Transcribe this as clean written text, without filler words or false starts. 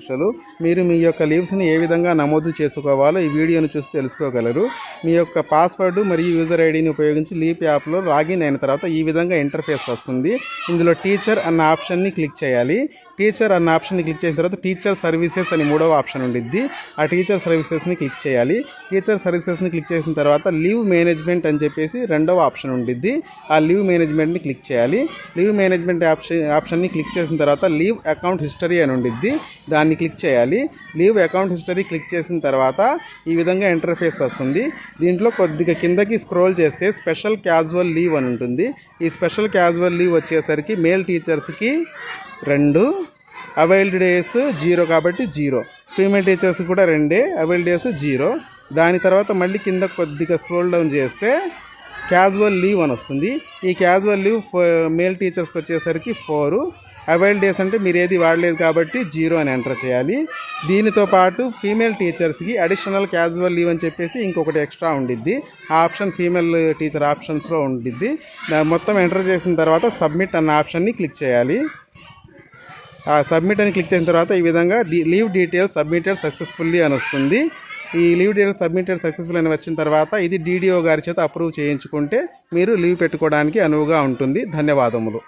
పరీక్షలు. మీరు మీ యొక్క లీవ్స్ని ఏ విధంగా నమోదు చేసుకోవాలో ఈ వీడియోను చూసి తెలుసుకోగలరు. మీ యొక్క పాస్వర్డ్ మరియు యూజర్ ఐడిని ఉపయోగించి లీప్ యాప్లో లాగిన్ అయిన తర్వాత ఈ విధంగా ఇంటర్ఫేస్ వస్తుంది. ఇందులో టీచర్ అన్న ఆప్షన్ని క్లిక్ చేయాలి. టీచర్ అన్న ఆప్షన్ని క్లిక్ చేసిన తర్వాత టీచర్ సర్వీసెస్ అని మూడవ ఆప్షన్ ఉండిద్ది. ఆ టీచర్ సర్వీసెస్ని క్లిక్ చేయాలి. టీచర్ సర్వీసెస్ని క్లిక్ చేసిన తర్వాత లీవ్ మేనేజ్మెంట్ అని చెప్పేసి రెండవ ఆప్షన్ ఉండిద్ది. ఆ లీవ్ మేనేజ్మెంట్ని క్లిక్ చేయాలి. లీవ్ మేనేజ్మెంట్ ఆప్షన్ని క్లిక్ చేసిన తర్వాత లీవ్ అకౌంట్ హిస్టరీ అని ఉండిద్ది. దాన్ని క్లిక్ చేయాలి. లీవ్ అకౌంట్ హిస్టరీ క్లిక్ చేసిన తర్వాత ఈ విధంగా ఇంటర్ఫేస్ వస్తుంది. దీంట్లో కొద్దిగా కిందకి స్క్రోల్ చేస్తే స్పెషల్ క్యాజువల్ లీవ్ అని ఉంటుంది. ఈ స్పెషల్ క్యాజువల్ లీవ్ వచ్చేసరికి మేల్ టీచర్స్కి 2, అవైల్డ్ డేస్ 0 కాబట్టి 0, ఫీమేల్ టీచర్స్ కూడా 2 అవైల్డ్ డేస్ 0. దాని తర్వాత మళ్ళీ కింద కొద్దిగా స్క్రోల్ డౌన్ చేస్తే క్యాజువల్ లీవ్ అని వస్తుంది. ఈ క్యాజువల్ లీవ్ మేల్ టీచర్స్కి వచ్చేసరికి 4, అవైల్డ్ డేస్ అంటే మీరు ఏది వాడలేదు కాబట్టి 0 అని ఎంటర్ చేయాలి. దీనితో పాటు ఫీమేల్ టీచర్స్కి అడిషనల్ క్యాజువల్ లీవ్ అని చెప్పేసి ఇంకొకటి ఎక్స్ట్రా ఉండిద్ది. ఆ ఆప్షన్ ఫీమేల్ టీచర్ ఆప్షన్స్లో ఉండిద్ది. మొత్తం ఎంటర్ చేసిన తర్వాత సబ్మిట్ అన్న ఆప్షన్ని క్లిక్ చేయాలి. సబ్మిట్ అని క్లిక్ చేసిన తర్వాత ఈ విధంగా లీవ్ డీటెయిల్స్ సబ్మిటెడ్ సక్సెస్ఫుల్లీ అని వస్తుంది. ఈ లీవ్ డీటెయిల్స్ సబ్మిటెడ్ సక్సెస్ఫుల్ అని వచ్చిన తర్వాత ఇది DDO గారి చేత అప్రూవ్ చేయించుకుంటే మీరు లీవ్ పెట్టుకోవడానికి అనువుగా ఉంటుంది. ధన్యవాదములు.